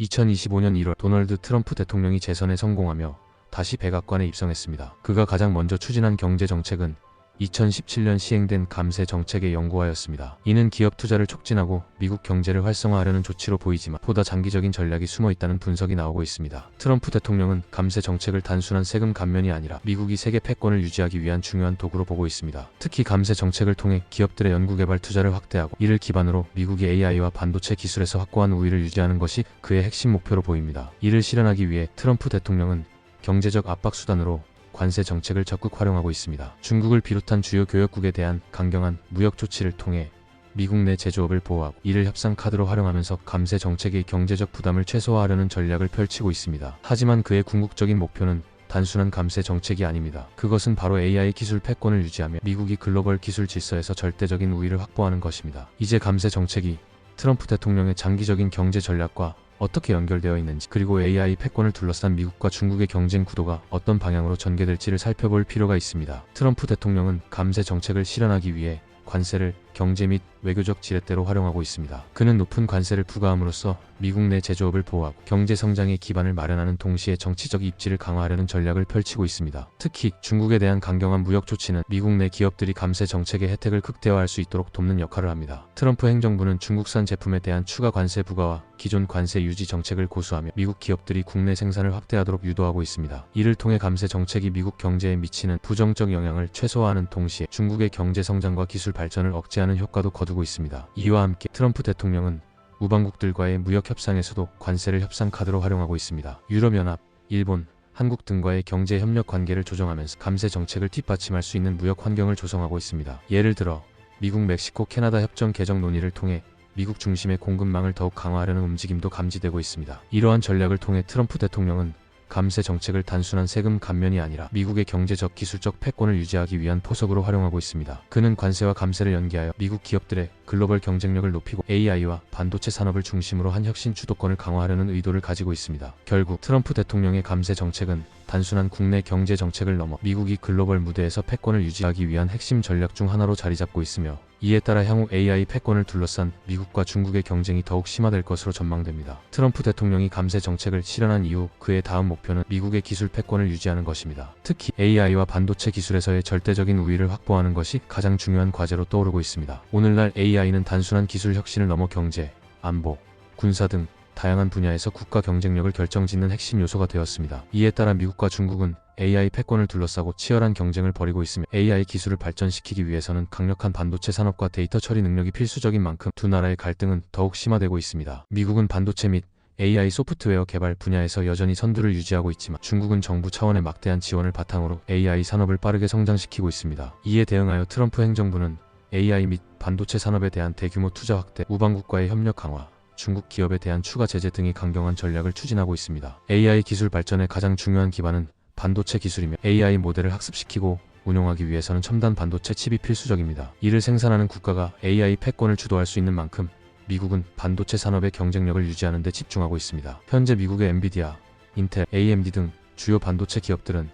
2025년 1월 도널드 트럼프 대통령이 재선에 성공하며 다시 백악관에 입성했습니다. 그가 가장 먼저 추진한 경제 정책은 2017년 시행된 감세 정책의 연구화였습니다. 이는 기업 투자를 촉진하고 미국 경제를 활성화하려는 조치로 보이지만 보다 장기적인 전략이 숨어 있다는 분석이 나오고 있습니다. 트럼프 대통령은 감세 정책을 단순한 세금 감면이 아니라 미국이 세계 패권을 유지하기 위한 중요한 도구로 보고 있습니다. 특히 감세 정책을 통해 기업들의 연구개발 투자를 확대하고 이를 기반으로 미국이 AI와 반도체 기술에서 확고한 우위를 유지하는 것이 그의 핵심 목표로 보입니다. 이를 실현하기 위해 트럼프 대통령은 경제적 압박 수단으로 관세 정책을 적극 활용하고 있습니다. 중국을 비롯한 주요 교역국에 대한 강경한 무역 조치를 통해 미국 내 제조업을 보호하고 이를 협상 카드로 활용하면서 감세 정책의 경제적 부담을 최소화하려는 전략을 펼치고 있습니다. 하지만 그의 궁극적인 목표는 단순한 감세 정책이 아닙니다. 그것은 바로 AI 기술 패권을 유지하며 미국이 글로벌 기술 질서에서 절대적인 우위를 확보하는 것입니다. 이제 감세 정책이 트럼프 대통령의 장기적인 경제 전략과 어떻게 연결되어 있는지, 그리고 AI 패권을 둘러싼 미국과 중국의 경쟁 구도가 어떤 방향으로 전개될지를 살펴볼 필요가 있습니다. 트럼프 대통령은 감세 정책을 실현하기 위해 관세를 경제 및 외교적 지렛대로 활용하고 있습니다. 그는 높은 관세를 부과함으로써 미국 내 제조업을 보호하고 경제 성장의 기반을 마련하는 동시에 정치적 입지를 강화하려는 전략을 펼치고 있습니다. 특히 중국에 대한 강경한 무역 조치는 미국 내 기업들이 감세 정책의 혜택을 극대화할 수 있도록 돕는 역할을 합니다. 트럼프 행정부는 중국산 제품에 대한 추가 관세 부과와 기존 관세 유지 정책을 고수하며 미국 기업들이 국내 생산을 확대하도록 유도하고 있습니다. 이를 통해 감세 정책이 미국 경제에 미치는 부정적 영향을 최소화하는 동시에 중국의 경제 성장과 기술 발전을 억제하는 효과도 거두고 있습니다. 이와 함께 트럼프 대통령은 우방국들과의 무역 협상에서도 관세를 협상 카드로 활용하고 있습니다. 유럽연합, 일본, 한국 등과의 경제 협력 관계를 조정하면서 감세 정책을 뒷받침할 수 있는 무역 환경을 조성하고 있습니다. 예를 들어 미국, 멕시코, 캐나다 협정 개정 논의를 통해 미국 중심의 공급망을 더욱 강화하려는 움직임도 감지되고 있습니다. 이러한 전략을 통해 트럼프 대통령은 감세 정책을 단순한 세금 감면이 아니라 미국의 경제적 기술적 패권을 유지하기 위한 포석으로 활용하고 있습니다. 그는 관세와 감세를 연계하여 미국 기업들의 글로벌 경쟁력을 높이고 AI와 반도체 산업을 중심으로 한 혁신 주도권을 강화하려는 의도를 가지고 있습니다. 결국 트럼프 대통령의 감세 정책은 단순한 국내 경제 정책을 넘어 미국이 글로벌 무대에서 패권을 유지하기 위한 핵심 전략 중 하나로 자리 잡고 있으며, 이에 따라 향후 AI 패권을 둘러싼 미국과 중국의 경쟁이 더욱 심화될 것으로 전망됩니다. 트럼프 대통령이 감세 정책을 실현한 이후 그의 다음 목표는 미국의 기술 패권을 유지하는 것입니다. 특히 AI와 반도체 기술에서의 절대적인 우위를 확보하는 것이 가장 중요한 과제로 떠오르고 있습니다. 오늘날 AI는 단순한 기술 혁신을 넘어 경제, 안보, 군사 등 다양한 분야에서 국가 경쟁력을 결정짓는 핵심 요소가 되었습니다. 이에 따라 미국과 중국은 AI 패권을 둘러싸고 치열한 경쟁을 벌이고 있으며, AI 기술을 발전시키기 위해서는 강력한 반도체 산업과 데이터 처리 능력이 필수적인 만큼 두 나라의 갈등은 더욱 심화되고 있습니다. 미국은 반도체 및 AI 소프트웨어 개발 분야에서 여전히 선두를 유지하고 있지만 중국은 정부 차원의 막대한 지원을 바탕으로 AI 산업을 빠르게 성장시키고 있습니다. 이에 대응하여 트럼프 행정부는 AI 및 반도체 산업에 대한 대규모 투자 확대, 우방국과의 협력 강화, 중국 기업에 대한 추가 제재 등의 강경한 전략을 추진하고 있습니다. AI 기술 발전의 가장 중요한 기반은 반도체 기술이며, AI 모델을 학습시키고 운용하기 위해서는 첨단 반도체 칩이 필수적입니다. 이를 생산하는 국가가 AI 패권을 주도할 수 있는 만큼 미국은 반도체 산업의 경쟁력을 유지하는 데 집중하고 있습니다. 현재 미국의 엔비디아, 인텔, AMD 등 주요 반도체 기업들은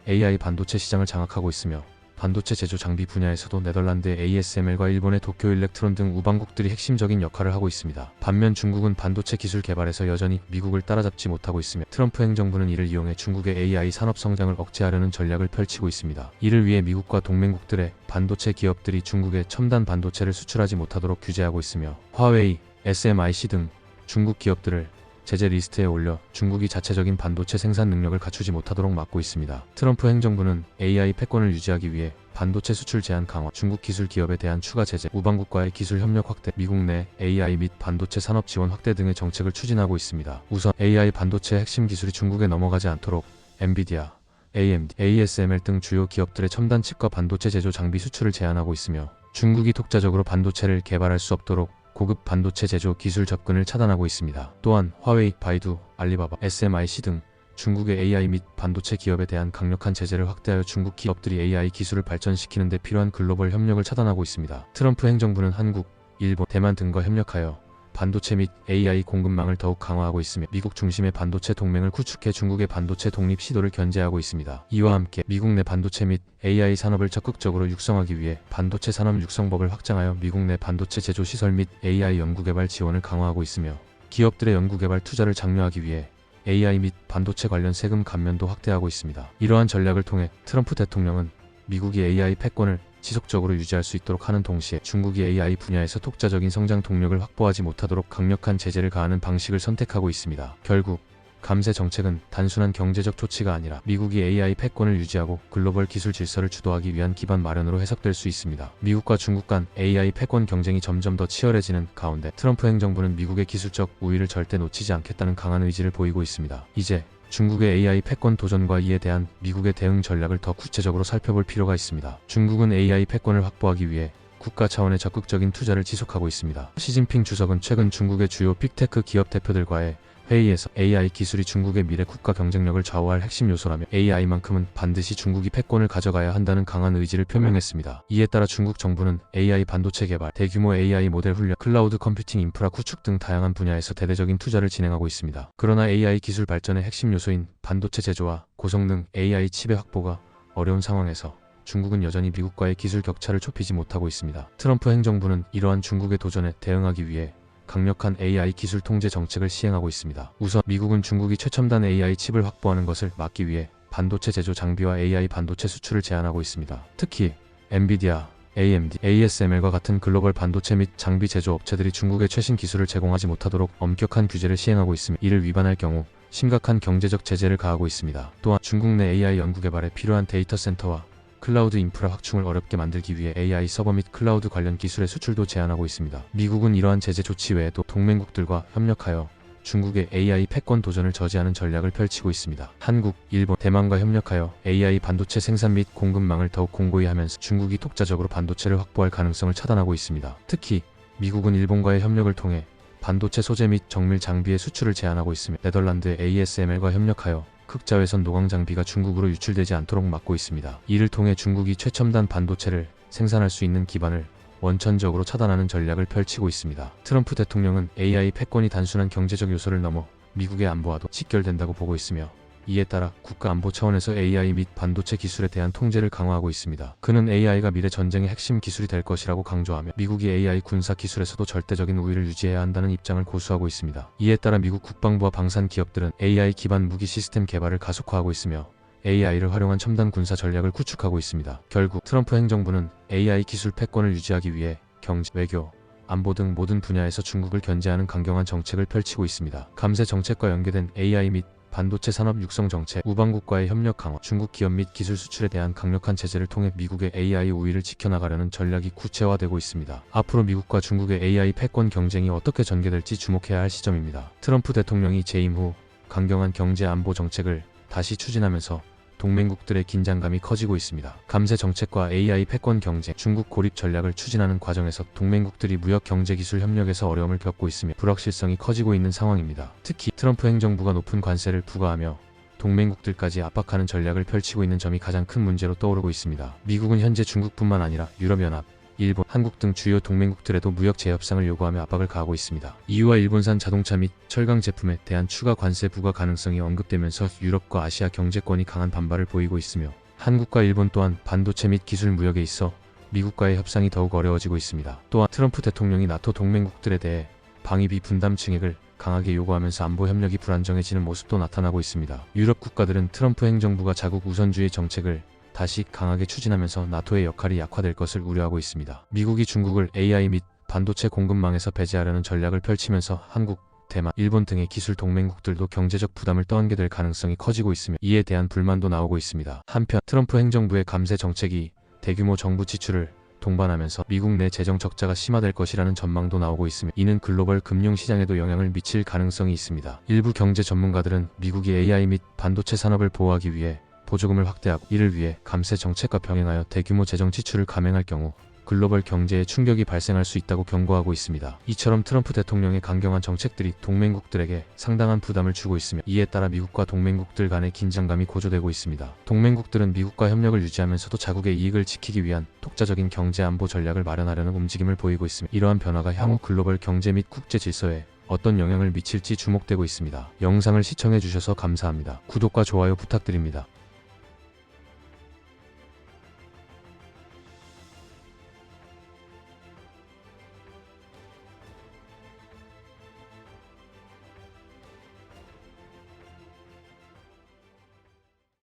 AI 반도체 시장을 장악하고 있으며, 반도체 제조 장비 분야에서도 네덜란드의 ASML과 일본의 도쿄 일렉트론 등 우방국들이 핵심적인 역할을 하고 있습니다. 반면 중국은 반도체 기술 개발에서 여전히 미국을 따라잡지 못하고 있으며, 트럼프 행정부는 이를 이용해 중국의 AI 산업 성장을 억제하려는 전략을 펼치고 있습니다. 이를 위해 미국과 동맹국들의 반도체 기업들이 중국에 첨단 반도체를 수출하지 못하도록 규제하고 있으며, 화웨이, SMIC 등 중국 기업들을 제재 리스트에 올려 중국이 자체적인 반도체 생산 능력을 갖추지 못하도록 막고 있습니다. 트럼프 행정부는 AI 패권을 유지하기 위해 반도체 수출 제한 강화, 중국 기술 기업에 대한 추가 제재, 우방국과의 기술 협력 확대, 미국 내 AI 및 반도체 산업 지원 확대 등의 정책을 추진하고 있습니다. 우선 AI 반도체의 핵심 기술이 중국에 넘어가지 않도록 엔비디아, AMD, ASML 등 주요 기업들의 첨단 칩과 반도체 제조 장비 수출을 제한하고 있으며, 중국이 독자적으로 반도체를 개발할 수 없도록 고급 반도체 제조 기술 접근을 차단하고 있습니다. 또한 화웨이, 바이두, 알리바바, SMIC 등 중국의 AI 및 반도체 기업에 대한 강력한 제재를 확대하여 중국 기업들이 AI 기술을 발전시키는 데 필요한 글로벌 협력을 차단하고 있습니다. 트럼프 행정부는 한국, 일본, 대만 등과 협력하여 반도체 및 AI 공급망을 더욱 강화하고 있으며, 미국 중심의 반도체 동맹을 구축해 중국의 반도체 독립 시도를 견제하고 있습니다. 이와 함께 미국 내 반도체 및 AI 산업을 적극적으로 육성하기 위해 반도체 산업 육성법을 확장하여 미국 내 반도체 제조 시설 및 AI 연구개발 지원을 강화하고 있으며, 기업들의 연구개발 투자를 장려하기 위해 AI 및 반도체 관련 세금 감면도 확대하고 있습니다. 이러한 전략을 통해 트럼프 대통령은 미국이 AI 패권을 지속적으로 유지할 수 있도록 하는 동시에 중국이 AI 분야에서 독자적인 성장 동력을 확보하지 못하도록 강력한 제재를 가하는 방식을 선택하고 있습니다. 결국 감세 정책은 단순한 경제적 조치가 아니라 미국이 AI 패권을 유지하고 글로벌 기술 질서를 주도하기 위한 기반 마련으로 해석될 수 있습니다. 미국과 중국 간 AI 패권 경쟁이 점점 더 치열해지는 가운데 트럼프 행정부는 미국의 기술적 우위를 절대 놓치지 않겠다는 강한 의지를 보이고 있습니다. 이제 중국의 AI 패권 도전과 이에 대한 미국의 대응 전략을 더 구체적으로 살펴볼 필요가 있습니다. 중국은 AI 패권을 확보하기 위해 국가 차원의 적극적인 투자를 지속하고 있습니다. 시진핑 주석은 최근 중국의 주요 빅테크 기업 대표들과의 회의에서 AI 기술이 중국의 미래 국가 경쟁력을 좌우할 핵심 요소라며 AI만큼은 반드시 중국이 패권을 가져가야 한다는 강한 의지를 표명했습니다. 이에 따라 중국 정부는 AI 반도체 개발, 대규모 AI 모델 훈련, 클라우드 컴퓨팅 인프라 구축 등 다양한 분야에서 대대적인 투자를 진행하고 있습니다. 그러나 AI 기술 발전의 핵심 요소인 반도체 제조와 고성능 AI 칩의 확보가 어려운 상황에서 중국은 여전히 미국과의 기술 격차를 좁히지 못하고 있습니다. 트럼프 행정부는 이러한 중국의 도전에 대응하기 위해 강력한 AI 기술 통제 정책을 시행하고 있습니다. 우선 미국은 중국이 최첨단 AI 칩을 확보하는 것을 막기 위해 반도체 제조 장비와 AI 반도체 수출을 제한하고 있습니다. 특히 엔비디아, AMD, ASML과 같은 글로벌 반도체 및 장비 제조 업체들이 중국의 최신 기술을 제공하지 못하도록 엄격한 규제를 시행하고 있으며 이를 위반할 경우 심각한 경제적 제재를 가하고 있습니다. 또한 중국 내 AI 연구개발에 필요한 데이터 센터와 클라우드 인프라 확충을 어렵게 만들기 위해 AI 서버 및 클라우드 관련 기술의 수출도 제한하고 있습니다. 미국은 이러한 제재 조치 외에도 동맹국들과 협력하여 중국의 AI 패권 도전을 저지하는 전략을 펼치고 있습니다. 한국, 일본, 대만과 협력하여 AI 반도체 생산 및 공급망을 더욱 공고히 하면서 중국이 독자적으로 반도체를 확보할 가능성을 차단하고 있습니다. 특히 미국은 일본과의 협력을 통해 반도체 소재 및 정밀 장비의 수출을 제한하고 있으며 네덜란드의 ASML과 협력하여 흑자외선 노광 장비가 중국으로 유출되지 않도록 막고 있습니다. 이를 통해 중국이 최첨단 반도체를 생산할 수 있는 기반을 원천적으로 차단하는 전략을 펼치고 있습니다. 트럼프 대통령은 AI 패권이 단순한 경제적 요소를 넘어 미국의 안보와도 직결된다고 보고 있으며 이에 따라 국가 안보 차원에서 AI 및 반도체 기술에 대한 통제를 강화하고 있습니다. 그는 AI가 미래 전쟁의 핵심 기술이 될 것이라고 강조하며 미국이 AI 군사 기술에서도 절대적인 우위를 유지해야 한다는 입장을 고수하고 있습니다. 이에 따라 미국 국방부와 방산 기업들은 AI 기반 무기 시스템 개발을 가속화하고 있으며 AI를 활용한 첨단 군사 전략을 구축하고 있습니다. 결국 트럼프 행정부는 AI 기술 패권을 유지하기 위해 경제, 외교, 안보 등 모든 분야에서 중국을 견제하는 강경한 정책을 펼치고 있습니다. 감세 정책과 연계된 AI 및 반도체 산업 육성 정책, 우방국과의 협력 강화, 중국 기업 및 기술 수출에 대한 강력한 제재를 통해 미국의 AI 우위를 지켜나가려는 전략이 구체화되고 있습니다. 앞으로 미국과 중국의 AI 패권 경쟁이 어떻게 전개될지 주목해야 할 시점입니다. 트럼프 대통령이 재임 후 강경한 경제 안보 정책을 다시 추진하면서 동맹국들의 긴장감이 커지고 있습니다. 감세 정책과 AI 패권 경쟁, 중국 고립 전략을 추진하는 과정에서 동맹국들이 무역 경제 기술 협력에서 어려움을 겪고 있으며 불확실성이 커지고 있는 상황입니다. 특히 트럼프 행정부가 높은 관세를 부과하며 동맹국들까지 압박하는 전략을 펼치고 있는 점이 가장 큰 문제로 떠오르고 있습니다. 미국은 현재 중국뿐만 아니라 유럽연합, 일본, 한국 등 주요 동맹국들에도 무역 재협상을 요구하며 압박을 가하고 있습니다. EU와 일본산 자동차 및 철강 제품에 대한 추가 관세 부과 가능성이 언급되면서 유럽과 아시아 경제권이 강한 반발을 보이고 있으며 한국과 일본 또한 반도체 및 기술 무역에 있어 미국과의 협상이 더욱 어려워지고 있습니다. 또한 트럼프 대통령이 나토 동맹국들에 대해 방위비 분담 증액을 강하게 요구하면서 안보 협력이 불안정해지는 모습도 나타나고 있습니다. 유럽 국가들은 트럼프 행정부가 자국 우선주의 정책을 다시 강하게 추진하면서 나토의 역할이 약화될 것을 우려하고 있습니다. 미국이 중국을 AI 및 반도체 공급망에서 배제하려는 전략을 펼치면서 한국, 대만, 일본 등의 기술 동맹국들도 경제적 부담을 떠안게 될 가능성이 커지고 있으며 이에 대한 불만도 나오고 있습니다. 한편 트럼프 행정부의 감세 정책이 대규모 정부 지출을 동반하면서 미국 내 재정 적자가 심화될 것이라는 전망도 나오고 있으며 이는 글로벌 금융 시장에도 영향을 미칠 가능성이 있습니다. 일부 경제 전문가들은 미국이 AI 및 반도체 산업을 보호하기 위해 보조금을 확대하고 이를 위해 감세 정책과 병행하여 대규모 재정 지출을 감행할 경우 글로벌 경제에 충격이 발생할 수 있다고 경고하고 있습니다. 이처럼 트럼프 대통령의 강경한 정책들이 동맹국들에게 상당한 부담을 주고 있으며 이에 따라 미국과 동맹국들 간의 긴장감이 고조되고 있습니다. 동맹국들은 미국과 협력을 유지하면서도 자국의 이익을 지키기 위한 독자적인 경제 안보 전략을 마련하려는 움직임을 보이고 있으며 이러한 변화가 향후 글로벌 경제 및 국제 질서에 어떤 영향을 미칠지 주목되고 있습니다. 영상을 시청해 주셔서 감사합니다. 구독과 좋아요 부탁드립니다.